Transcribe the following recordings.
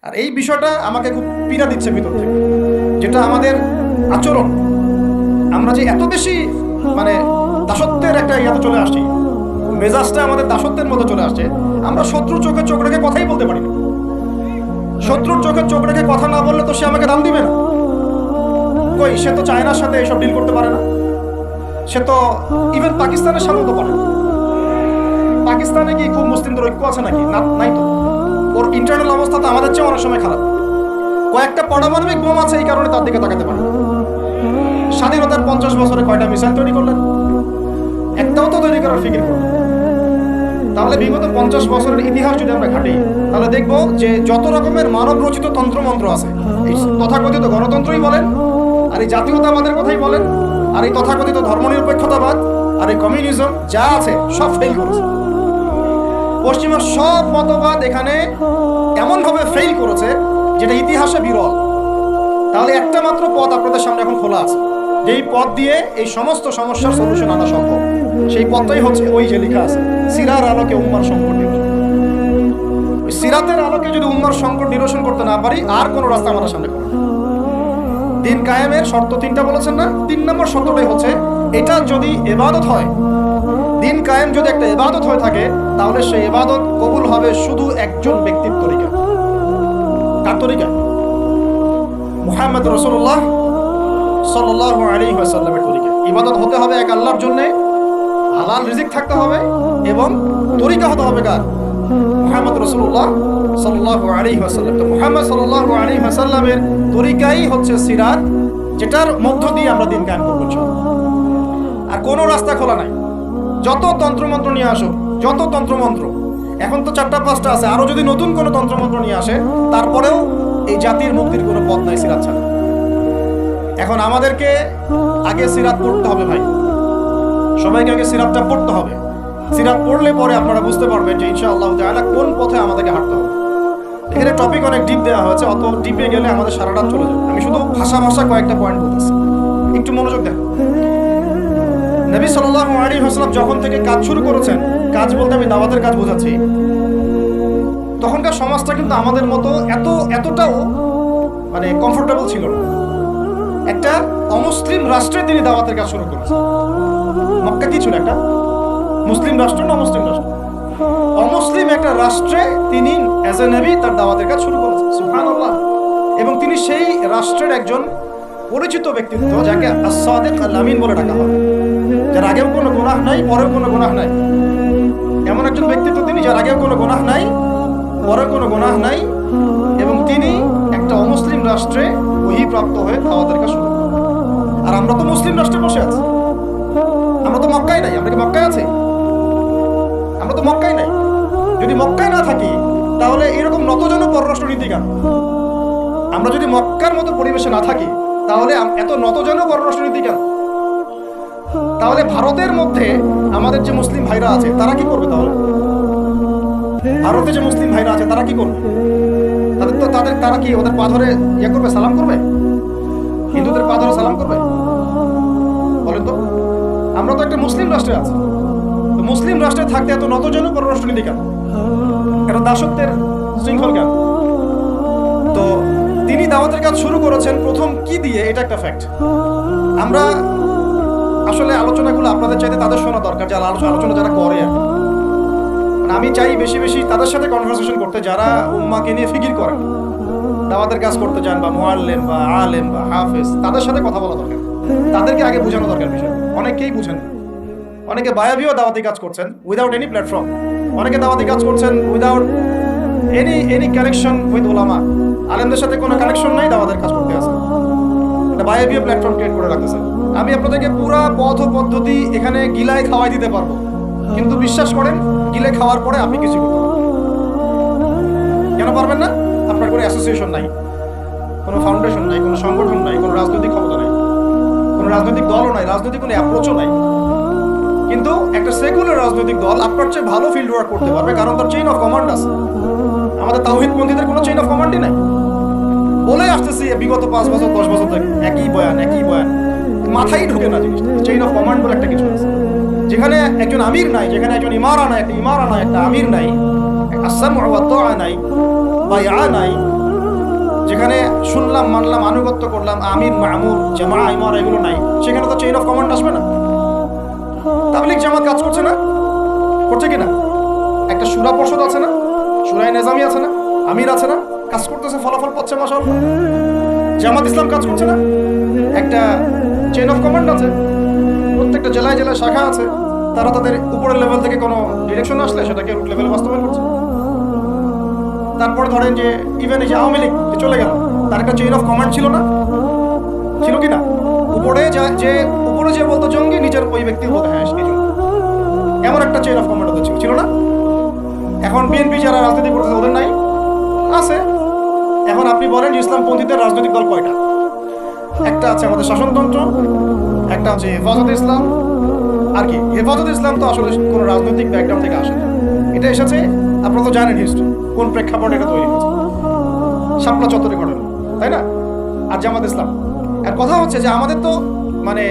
আর এই বিষয়টা আমাকে খুব পীড়া দিচ্ছে ভিতর থেকে, যেটা আমাদের আচরণ, আমরা যে এত বেশি মানে দাসত্বের একটা ইয়াতে চলে আসছি, মেজাজটা আমাদের দাসত্বের মধ্যে চলে আসছে। আমরা শত্রুর চোখে চোখ রেখে কথাই বলতে পারি না। শত্রুর চোখে চোখ রেখে কথা না বললে তো সে আমাকে দাম দিবে না। কই, সে তো চায়নার সাথে এসব ডিল করতে পারে না, সে তো ইভেন পাকিস্তানের সাথেও তো পারে না। পাকিস্তানে কি খুব মুসলিমদের ঐক্য আছে নাকি? না, নাই তো। ওর ইন্টারনাল অবস্থা তো আমাদের চেয়ে অনেক সময় খারাপ। কয়েকটা পারমাণবিক বোম আছে, এই কারণে তার দিকে তাকাতে পারে। স্বাধীনতার 50 বছরে কয়টা মিসাইল তৈরি করলেন? একটাও তো তৈরি করার ফিকির করলেন। তাহলে বিগত 50 বছরের ইতিহাস যদি আমরা ঘাঁটি, তাহলে দেখব যে যত রকমের মানব রচিত তন্ত্রমন্ত্র আছে, এই তথাকথিত গণতন্ত্রই বলেন, আর এই জাতীয়তাবাদের কথাই বলেন, আর এই তথাকথিত ধর্মনিরপেক্ষতাবাদ, আর এই কমিউনিজম যা আছে সব ফেল করেছে। পশ্চিমা সব মতবাদ এখানে এমনভাবে ফেল করেছে যেটা ইতিহাসে বিরল। তাহলে একটা মাত্র পথ আপনাদের সামনে এখন খোলা আছে, যেই পথ দিয়ে এই সমস্ত সমস্যার সলিউশন আনা সম্ভব। সেই পথটাই হচ্ছে ওই যে লেখা আছে, সিরার আলোকে উম্মার সংকট নিরসন। ওই সিরাতের আলোকে যদি উম্মার সংকট নিরসন করতে না পারি, আর কোনো রাস্তা আমাদের সামনে খোলা। দিন কায়েমের শর্ত 3টা বলেছেন না? 3 নম্বর শর্তটাই হচ্ছে এটা যদি ইবাদত হয়, দিন কায়েম যদি একটা ইবাদত হয়ে থাকে, তাহলে সেই ইবাদত কবুল হবে শুধু একজন ব্যক্তির তরিকা। কার তরিকা? মুহাম্মদ রাসূলুল্লাহ সাল্লাল্লাহু আলাইহি ওয়াসাল্লামের তরিকা। ইবাদত হতে হবে এক আল্লাহর জন্য, হালাল রিজিক থাকতে হবে, এবং তরিকা হতে হবে কার? মুহাম্মদ রাসূলুল্লাহ সাল্লাল্লাহু আলাইহি ওয়াসাল্লাম। তো মুহাম্মদ সাল্লাল্লাহু আলাইহি ওয়াসাল্লামের তরিকাই হচ্ছে সিরাত, যেটার মধ্য দিয়ে আমরা দিন কায়েম করব। আর কোনো রাস্তা খোলা নাই। যত তন্ত্রমন্ত্র নিয়ে আসো, যত তন্ত্রমন্ত্র, এখন তো 4টা-5টা আছে, আরো যদি নতুন কোনো তন্ত্রমন্ত্র নিয়ে আসে, তারপরেও এই জাতির মুক্তির কোনো পথ নাই সিরাত ছাড়া। এখন আমাদেরকে আগে সিরাত পড়তে হবে ভাই, সবাইকে আগে সিরাতটা পড়তে হবে। সিরাত পড়লে পরে আপনারা বুঝতে পারবেন যে ইনশাআল্লাহ তাআলা কোন পথে আমাদেরকে হাঁটতে হবে। এখানে টপিক অনেক ডিপ দেওয়া হয়েছে, অত ডিপে গেলে আমাদের সারা রাত চলে যাবে। আমি শুধু ভাষা কয়েকটা পয়েন্ট বলতেছি, একটু মনোযোগ দেন। নবী সাল্লাল্লাহু আলাইহি ওয়াসাল্লাম যখন থেকে কাজ শুরু করেছেন, কাজ বলতে আমি দাওয়াতের কাজ বোঝাচ্ছি, তখনকার সমাজটা কিন্তু আমাদের মতো এতটাও মানে কমফোর্টেবল ছিল না। একটা অমুসলিম রাষ্ট্রে তিনি দাওয়াতের কাজ শুরু করেছেন। মক্কা কি ছিল? একটা মুসলিম রাষ্ট্র না মুসলিম রাষ্ট্র? অমুসলিম একটা রাষ্ট্রে তিনি অ্যাজ এ নবী তার দাওয়াতের কাজ শুরু করেছেন। সুবহানাল্লাহ। এবং তিনি সেই রাষ্ট্রের একজন পরিচিত ব্যক্তিত্ব, যাকে আস-সাদিক আল-আমিন বলে ডাকা হয়, যার আগেও কোনো গুনাহ নাই, পরেও কোনো গুনাহ নাই। এমন একজন ব্যক্তিত্ব তিনি, যার আগেও কোনো গুনাহ নাই, পরেও কোনো গুনাহ নাই, এবং তিনি একটা অমুসলিম রাষ্ট্রে ওহীপ্রাপ্ত হয়ে দাওয়াতের কাজ শুরু করেন। আর আমরা তো মুসলিম রাষ্ট্রে বসে আছি, আমরা তো মক্কায় নাই। আমরা কি মক্কায় আছি? আমরা তো মক্কায় নাই। যদি মক্কায় না থাকি, তাহলে এরকম নতজন পররাষ্ট্র নীতি কেন? আমরা যদি মক্কার মতো পরিবেশে না থাকি, তাহলে এত নতজন পররাষ্ট্র নীতি কেন? তাহলে ভারতের মধ্যে আমাদের যে মুসলিম ভাইরা আছে, তারা কি করবে? তাহলে ভারতে যে মুসলিম ভাইরা আছে, তারা কি করবে? তারা কি ওদের পা ধরে ইয়ে করবে, সালাম করবে? হিন্দুদের পা ধরে সালাম করবে? বলেন তো। আমরা তো একটা মুসলিম রাষ্ট্রে আছি, তো মুসলিম রাষ্ট্রে থাকতে এত নতজন পররাষ্ট্রনীতি কেন? এত দাসত্বের শৃঙ্খল কেন? তো তিনি দাওয়াতের কাজ শুরু করেছেন প্রথম কি দিয়ে, এটা একটা ফ্যাক্ট। আমরা আসলে আলোচনাগুলো আপনাদের চাইতে তাদের শোনা দরকার, যারা আলোচনা যারা করে। আমি চাই বেশি বেশি তাদের সাথে কনভারসেশন করতে, যারা উম্মাকে নিয়ে ফিকির করেন, দাওয়াতের কাজ করতে চান, বা মুআল্লিম বা আলেম বা হাফেজ, তাদের সাথে কথা বলা দরকার। তাদেরকে আগে বোঝানো দরকার বিষয়। অনেকেই বুঝেন না। অনেকে বায়াবিও দাওয়াতি কাজ করছেন উইদাউট এনি প্ল্যাটফর্ম। অনেকে দাওয়াতি কাজ করছেন উইদাউট এনি কানেকশন উইথ উলামা। আলেমদের সাথে কোনো কানেকশন নাই, দাওয়াতের কাজ করতে আছে, একটা বায়াবিও প্ল্যাটফর্ম ক্রিয়েট করে রাখতেছেন। আমি আপনাদেরকে পুরা পথ পদ্ধতি এখানে গিলায় খাওয়াই দিতে পারবো, কিন্তু বিশ্বাস করেন, গিলে খাওয়ার পরে আপনি কিছু করতে পারবেন। কেন পারবেন না? আপনার কোনো অ্যাসোসিয়েশন নাই, কোনো ফাউন্ডেশন নাই, কোনো সংগঠন নাই, কোনো রাজনৈতিক ক্ষমতা নাই, কোনো রাজনৈতিক দলও নাই, রাজনৈতিক কোনো অ্যাপ্রোচও নাই। কিন্তু একটা সেকুলার রাজনৈতিক দল আপনার চেয়ে ভালো ফিল্ড ওয়ার্ক করতে পারবে, কারণ তার চেইন অফ কমান্ড আছে। আমাদের তাওহীদপন্থীদের কোনো চেইন অফ কমান্ডই নাই। বলে আসতেছি বিগত 5 বছর 10 বছর ধরে একই বয়ান, মাথায় ঢুকে না জিনিসটা। চেইন অফ কমান্ড বলে একটা কিছু আছে, যেখানে একজন আমির নাই, যেখানে একজন ইমারা নাই, একটা আমির নাই, আসামউ ওয়া তাআ নাই, বায়আ নাই, যেখানে শুনলাম, মানলাম, আনুগত্য করলাম, আমির, মামুর, জামা, ইমারা এগুলো নাই, সেখানে তো চেইন অফ কমান্ড আসবে না। তাবলীগ জামাত কাজ করছে না? করছে কিনা? একটা শুরা পর্ষদ আছে না, শুরায়ে নিজামি আছে না, আমির আছে না, কাজ করতেছে, ফলাফল পাচ্ছে মাশাআল্লাহ। জামাত ইসলাম কাজ করছে না? একটা চেইন অফ কমান্ড আছে, প্রত্যেকটা জেলায় জেলায় শাখা আছে, তারা তাদের উপরের লেভেল থেকে কোনো ডিরেকশন আসলে সেটাকে রুট লেভেলে বাস্তবায়ন করছে। তারপরে ধরেন যে ইভেন এই যে আওয়ামী লীগ চলে গেল, তার একটা চেইন অফ কমান্ড ছিল না? ছিল কি না? উপরে যে বলতো জঙ্গি, নিজের ওই ব্যক্তি বলতো হ্যাঁ সেই জঙ্গি, এমন একটা চেইন অফ কমান্ড ওদের ছিল না? এখন বিএনপি যারা রাজনীতি করতেছে ওদের নাই? আছে। এখন আপনি বলেন যে ইসলামপন্থীদের রাজনৈতিক দল কয়টা? একটা আছে আমাদের শাসনতন্ত্র, একটা হচ্ছে হেফাজতে ইসলাম, আর কি হেফাজতে ইসলাম তো আসলে কোনো রাজনৈতিক ব্যাকগ্রাউন্ড থেকে আসে না, এটা এসেছে আপনারা তো জানেন হিস্ট্রি, কোন প্রেক্ষাপটে এটা তৈরি হয়েছে, শাপলা চত্বরে ঘটনা, তাই না? আর জামাত ইসলাম, আর কথা হচ্ছে যে আমাদের তো মানে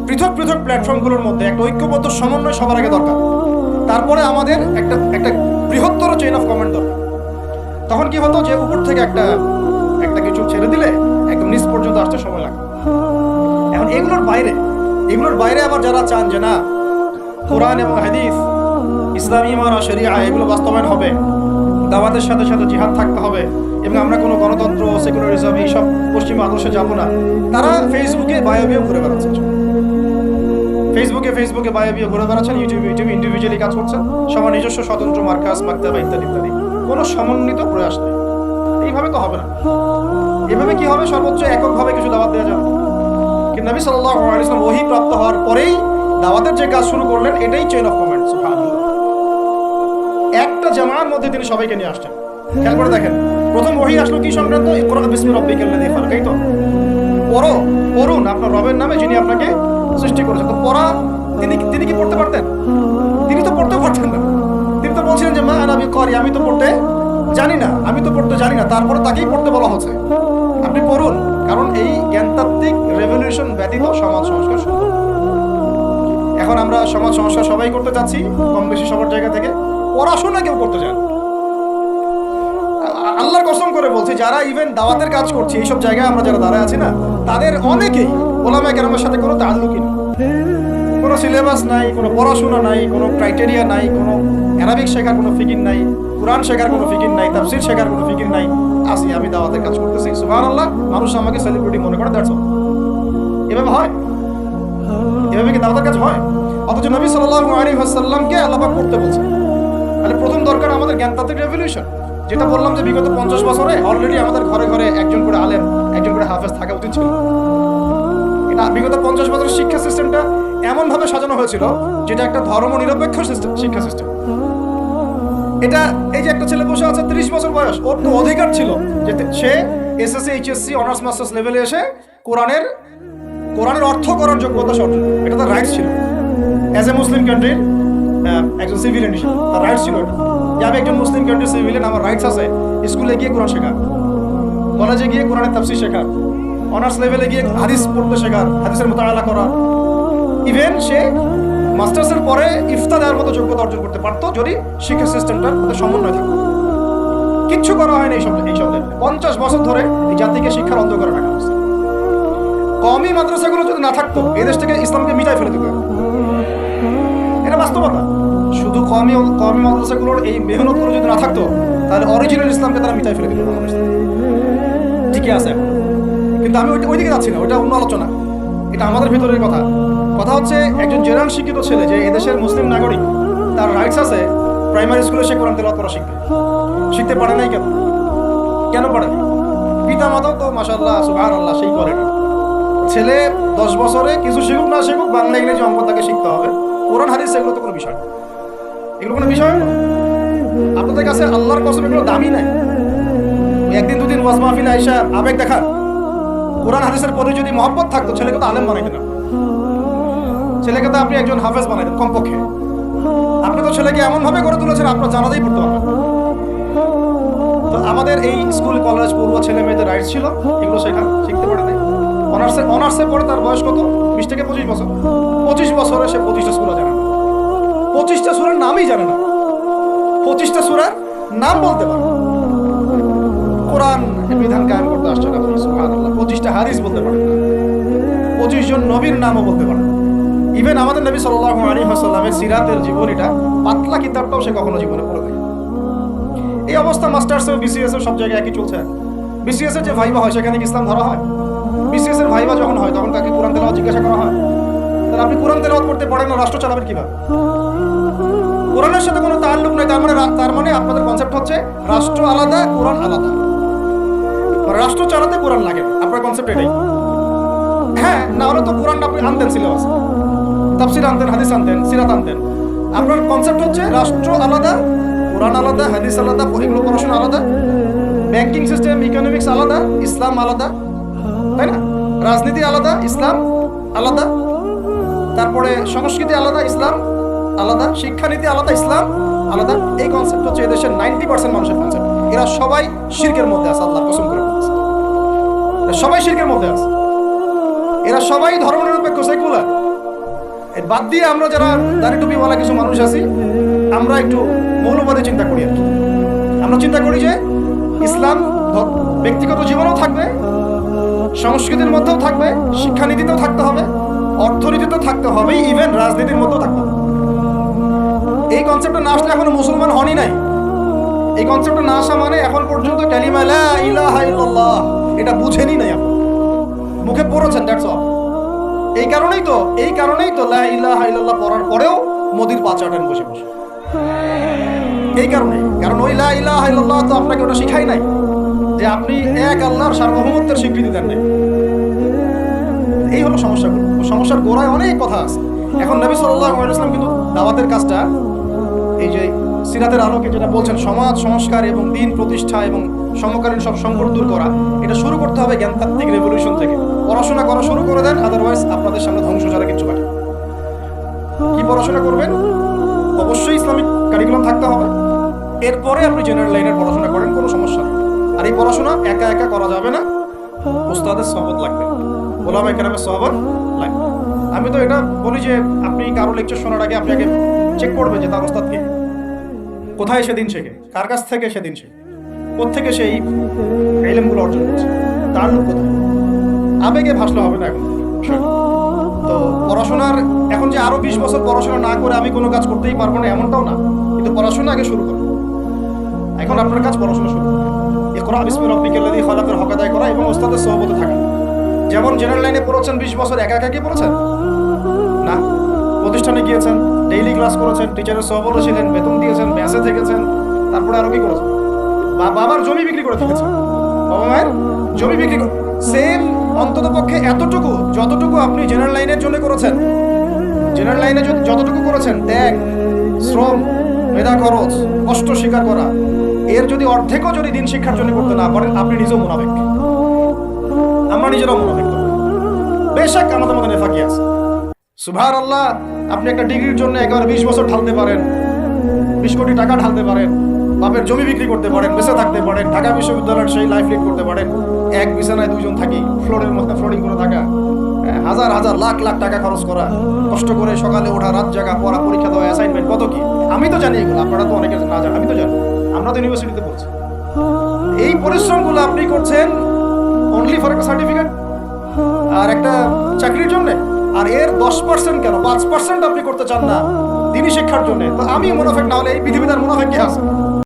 পৃথক পৃথক প্ল্যাটফর্মগুলোর মধ্যে একটা ঐক্যবদ্ধ সমন্বয় সবার আগে দরকার, তারপরে আমাদের একটা বৃহত্তর চেইন অফ কমান্ড দরকার। তখন কি হতো যে উপর থেকে একটা কিছু ছেড়ে দিলে একদম নিচ পর্যন্ত আসতে সময় লাগে। এখন এগুলোর বাইরে আবার যারা চান যে না কোরআন এবং হাদিস, ইসলামী ইমারা, শরিয়া এগুলো বাস্তবায়ন হবে, দাওয়াতের সাথে সাথে জিহাদ থাকতে হবে, এবং আমরা কোনো গণতন্ত্র, সেকুলারিজম এইসব পশ্চিমা আদর্শে যাবো না, তারা ফেসবুকে বায়োবিও ঘুরে বেড়াচ্ছে, ফেসবুকে বায়োবিও ঘুরে বেড়াচ্ছেন, ইউটিউবে ইন্ডিভিজুয়ালি কাজ করছেন, সবার নিজস্ব স্বতন্ত্র মার্কাস, মাকতাবা ইত্যাদি ইত্যাদি, কোনো সমন্বিত প্রয়াস নেই। এইভাবে তো হবে না। এভাবে কি হবে? সর্বোচ্চ এককভাবে কিছু দাওয়াত দেওয়া যাবে। কিন্তু নবী সাল্লাল্লাহু আলাইহি ওয়াসাল্লাম ওহী প্রাপ্ত হওয়ার পরেই দাওয়াতের যে কাজ শুরু করলেন, এটাই চেইন অফ কমান্ড। সুবহানাল্লাহ। একটা জামার মধ্যে তিনি সবাইকে নিয়ে আসছেন। খেয়াল করে দেখেন, প্রথম ওহী আসলো কি সংক্রান্ত? ইকরা বিসমি রাব্বিকাল্লাযী খালাক, তাই তো? পড়ুন আপনার রবের নামে যিনি আপনাকে সৃষ্টি করেছেন। তো পড়া তিনি কি পড়তে পারতেন? তিনি তো পড়তে পারতেন না। তিনি তো বলছিলেন যে মা আনা বিকারি, আমি তো পড়তে জানি না, তারপরে তাকেই পড়তে বলা হচ্ছে। আপনি পড়ুন, কারণ এই জ্ঞানতাত্ত্বিক রেভলিউশন ব্যতীত সমাজ সংস্কার সম্ভব। এখন আমরা সমাজ সংস্কার সবাই করতে চাচ্ছি, কম বেশি সবার জায়গা থেকে, পড়াশোনা কেউ করতে চান। আল্লাহর কসম করে বলছি, যারা ইভেন দাওয়াতের কাজ করছে এইসব জায়গায় আমরা যারা দাঁড়ায় আছি না, তাদের অনেকেই ওলামায়ে কেরামের সাথে কোনো তাআল্লুকই নেই, কোনো সিলেবাস নাই, কোনো পড়াশোনা নাই, কোনো ক্রাইটেরিয়া নাই, কোনো আরবিক শেখার কোনো ফিকির নাই, কোরআন শেখার কোনো ফিকির নাই, তাফসীর শেখার কোনো ফিকির নাই। আমি দাওয়াতের কাজ করতেছি, সুবহানাল্লাহ, মানুষ আমাকে সেলিব্রিটি মনে করে, দ্যাটস অল। এভাবে হয়? এভাবে কি দাওয়াতের কাজ হয়? অথচ নবী সাল্লাল্লাহু আলাইহি ওয়াসাল্লামকে আল্লাহ পাক করতে বলছেন। তাহলে প্রথম দরকার আমাদের জ্ঞানতাত্ত্বিক রেভলিউশন, যেটা বললাম যে বিগত 50 বছরে অলরেডি আমাদের ঘরে ঘরে একজন করে আলেম, একজন করে হাফেজ থাকা উচিত ছিল। এটা বিগত 50 বছরের শিক্ষা সিস্টেমটা এমন ভাবে সাজানো হয়েছিল যেটা একটা ধর্ম নিরপেক্ষ শিক্ষা সিস্টেম। এটা এই যে একটা ছেলে বসে আছে 30 বছর বয়স, ওর তো অধিকার ছিল যে সে এসএসসি, এইচএসসি, অনার্স মাস্টার্স লেভেলে এসে কোরআনের অর্থ করার যোগ্যতা অর্জন, এটা তার রাইটস ছিল। অ্যাজ এ মুসলিম কান্ট্রির একজন সিভিলিয়ান হিসেবে তার রাইটস ছিল এটা, যে আমি একজন মুসলিম কান্ট্রির সিভিলিয়ান, আমার রাইটস আছে স্কুলে গিয়ে কোরআন শেখা, কলেজে গিয়ে কোরআনের তাফসীর শেখা, অনার্স লেভেলে গিয়ে হাদিস পড়তে শেখা, হাদিসের মুতাআলা করা। ইভেন সে মাস্টার্সের পরে ইফতা দেওয়ার মতো যোগ্যতা অর্জন করতে পারতো যদি শিক্ষা সিস্টেমটার মধ্যে সমন্বয় থাকতো। কিচ্ছু করা হয়নি এইসব লেভেলে। 50 বছর ধরে এই জাতিকে শিক্ষার অন্ধকারে রাখা হয়েছে। কওমি মাদ্রাসাগুলো যদি না থাকতো, এই দেশ থেকে ইসলামকে মিটাই ফেলে দিত। এটা বাস্তবতা। শুধু কওমি মাদ্রাসাগুলোর এই মেহনতগুলো যদি না থাকতো, তাহলে অরিজিনাল ইসলামকে তারা মিটাই ফেলে দিত। ঠিকই আছে, কিন্তু আমি ওইদিকে যাচ্ছি না, ওইটা অন্য আলোচনা। এটা আমাদের ভিতরের কথা হচ্ছে একজন জেনারেল শিক্ষিত ছেলে যে এদেশের মুসলিম নাগরিক, তার রাইটস আছে প্রাইমারি স্কুলে সে কোরআন তেলাওয়াত করা শিখতে পারে নাই। কেন পারে? পিতা মাতাও তো মাশাআল্লাহ সুবহানাল্লাহ সেই কোয়ালিটি। ছেলে 10 বছরে কিছু শিখুক না শিখুক, বাংলা ইংরেজি অঙ্ক তাকে শিখতে হবে। কোরআন হাদিস এগুলো তো কোনো বিষয় না, এগুলো কোনো বিষয় না। আপনাদের কাছে আল্লাহর কসম এগুলো দামি নাই। একদিন দুদিন ওয়াজ মাহফিলে আইসা আবেগ দেখা, কোরআন হাদিসের পরে যদি মহব্বত থাকতো, ছেলেকে তো আলেম বানাইতেন না, ছেলেকে তো আপনি একজন হাফেজ বানাইতেন কমপক্ষে। আপনি তো ছেলেকে এমন ভাবে গড়ে তুলেছেন আপনার জানাতেই পড়তে পারবেন। তো আমাদের এই স্কুল কলেজ পড়ুয়া ছেলে মেয়েদের রাইটস ছিল এগুলো শিখতে পারে নাই। অনার্সে পড়ে তার বয়স কত? 20 থেকে 25 বছর। 25 বছরে সে 25টা সূরা জানে না, 25টা সূরার নামই জানে না, 25টা সূরার নাম বলতে পারে। কোরআন বিধান কায়েম হাদিস বলতে পারেন না, 25 জন নবীর নামও বলতে পারেন। ইভেন আমাদের নবী সাল্লাল্লাহু আলাইহি ওয়াসাল্লামের সিরাতের জীবনীটা পাতলা কিতাবটাও সে কখনো জীবনে পড়ে দেয়। এই অবস্থা মাস্টার্সে বিসিএস সব জায়গায় একই চলছে। বিসিএস এর যে ভাইবা হয় সেখানে কি ইসলাম ধরা হয়? বিসিএস এর ভাইবা যখন হয় তখন তাকে কোরআন তেলাওয়াত জিজ্ঞাসা করা হয়? তাহলে আপনি কোরআন তেলাওয়াত করতে পারেন না, রাষ্ট্র চালাবেন কিভাবে? কোরআনের সাথে কোনো তাল্লুক নাই। তার মানে আপনাদের কনসেপ্ট হচ্ছে রাষ্ট্র আলাদা, কোরআন আলাদা। রাষ্ট্র চালাতে কোরআন লাগে, আপনার কনসেপ্ট এটাই। হ্যাঁ, না হলে তো কোরআনটা আপনি আনতেন সিলেবাস, তাফসীর আনতেন, হাদিস আনতেন, সিরাত আনতেন। আপনার কনসেপ্ট হচ্ছে রাষ্ট্র আলাদা, কোরআন আলাদা, হাদিস আলাদা, এগুলো পড়াশোনা আলাদা, ব্যাংকিং সিস্টেম, ইকোনমিক্স আলাদা, ইসলাম আলাদা, তাই না? রাজনীতি আলাদা, ইসলাম আলাদা, তারপরে সংস্কৃতি আলাদা, ইসলাম আলাদা, শিক্ষানীতি আলাদা, ইসলাম আলাদা। এই কনসেপ্ট হচ্ছে এদেশের 90% মানুষের কনসেপ্ট। এরা সবাই শিরকের মধ্যে আছে, আল্লাহ কসম করে বলতেছে। সবাই শিরকের মধ্যে আছে, এরা সবাই ধর্মনিরপেক্ষ সেকুলার। বাদ দিয়ে আমরা যারা দাড়ি টুপিওয়ালা কিছু মানুষ আছি, আমরা একটু মৌলবাদী চিন্তা করি আর কি। আমরা চিন্তা করি যে ইসলাম ব্যক্তিগত জীবনেও থাকবে, সংস্কৃতির মধ্যেও থাকবে, শিক্ষানীতিতেও থাকতে হবে, অর্থনীতিতেও থাকতে হবে, ইভেন রাজনীতির মধ্যেও থাকতে হবে। এই কনসেপ্টটা না আসলে এখনো মুসলমান হনই নাই। এই কনসেপ্টটা না আসা মানে এখন পর্যন্ত কালিমা লা ইলাহা ইল্লাল্লাহ এটা বুঝেনি নাই, আপনি মুখে পড়েছেন, দ্যাটস অল। এই কারণেই তো লা ইলাহা ইল্লাল্লাহ পড়ার পরেও মোদির পা চাটেন বসে বসে। এই কারণ ওই লা ইলাহা ইল্লাল্লাহ তো আপনাকে ওটা শিখাই নাই যে আপনি এক আল্লাহর সার্বভৌমত্বের স্বীকৃতি দেন নাই। এই হলো সমস্যাগুলো। সমস্যার গোড়ায় অনেক কথা আছে। এখন নবী সাল্লাল্লাহু আলাইহি ওয়াসাল্লাম কিন্তু দাওয়াতের কাজটা, এই যে সিরাতের আলোকে যেটা বলছেন সমাজ সংস্কার এবং দিন প্রতিষ্ঠা এবং সমকালীন সব সংকট দূর করা, এটা শুরু করতে হবে জ্ঞানতাত্ত্বিক রেভলিউশন থেকে। পড়াশোনা করা শুরু করে দেন, আদারওয়াইজ আপনাদের সামনে ধ্বংস ছাড়া কিছু বাকি। কি পড়াশোনা করবেন? অবশ্যই ইসলামিক কারিকুলাম থাকতে হবে। এরপরে আপনি জেনারেল লাইনের পড়াশোনা করেন, কোনো সমস্যা নেই। আর এই পড়াশোনা একা একা করা যাবে না, উস্তাদের সহবত লাগবে, ওলামায়ে কেরামের সহবত লাগবে। আমি তো এটা বলি যে আপনি কারো লেকচার শোনার আগে আপনি আগে চেক করবেন যে তার ওস্তাদ কে, কোথায় সেদিন শেখে, কার কাছ থেকে সেদিন শেখে, কোত্থেকে সেই ইলমগুলো অর্জন করছে, তার লোক কোথায়। আবেগে ভাসলে হবে না এখন। তো পড়াশোনার এখন যে আরো 20 বছর পড়াশোনা না করে আমি কোনো কাজ করতেই পারবো না এমনটাও না, কিন্তু পড়াশোনা আগে শুরু করুন। এখন আপনার কাজ পড়াশোনা শুরু করুন। ইকরা বিসমি রাব্বিকাল্লাযী খালাকের হক আদায় করা এবং ওস্তাদের সহবতে থাকা। যেমন জেনারেল লাইনে পড়েছেন 20 বছর, একা একা কি পড়েছেন না? প্রতিষ্ঠানে গিয়েছেন, ডেইলি ক্লাস করেছেন, টিচারের সহবতে ছিলেন, বেতন দিয়েছেন, মেসে থেকেছেন, তারপরে আরো কি করেছেন? বাবার জমি বিক্রি করে থেকেছেন, বাবা মায়ের জমি বিক্রি করে। সেম অন্তত পক্ষে এতটুকু যতটুকু আপনি জেনারেল লাইনের জন্য করেছেন, জেনারেল লাইনে যতটুকু করেছেন, ত্যাগ, শ্রম, মেধা খরচ, কষ্ট স্বীকার করা, এর যদি অর্ধেকও যদি দিন শিক্ষার জন্য করতে না পারেন, আপনি নিজেও মুনাফিক। আমরা নিজেরাও মুনাফিক। বেশক আমাদের মধ্যে নেফাকি আছে। সুবহানাল্লাহ, আপনি একটা ডিগ্রির জন্য একেবারে 20 বছর ঢালতে পারেন, 20 কোটি টাকা ঢালতে পারেন, বাপের জমি বিক্রি করতে পারেন, বেঁচে থাকতে পারেন, ঢাকা বিশ্ববিদ্যালয়ের সেই লাইফ লিড করতে পারেন, এক বিছানায় 2 জন থাকি, ফ্লোরের মধ্যে ফ্লোরিং করে থাকা, হাজার হাজার লাখ লাখ টাকা খরচ করা, কষ্ট করে সকালে ওঠা, রাত জাগা, পড়া, পরীক্ষা দেওয়া, অ্যাসাইনমেন্ট, কত কি। আমি তো জানি এগুলো, আপনারা তো অনেকে না জানেন, আমি তো জানি, আমরা তো ইউনিভার্সিটিতে পড়ছি। এই পরিশ্রমগুলো আপনি করছেন অনলি ফর একটা সার্টিফিকেট আর একটা চাকরির জন্য, আর এর 10% কেন 5% আপনি করতে চান না দিনী শিক্ষার জন্য। তো আমি মুনাফিক না হলে এই পৃথিবীতে আর মুনাফিক কে আছে?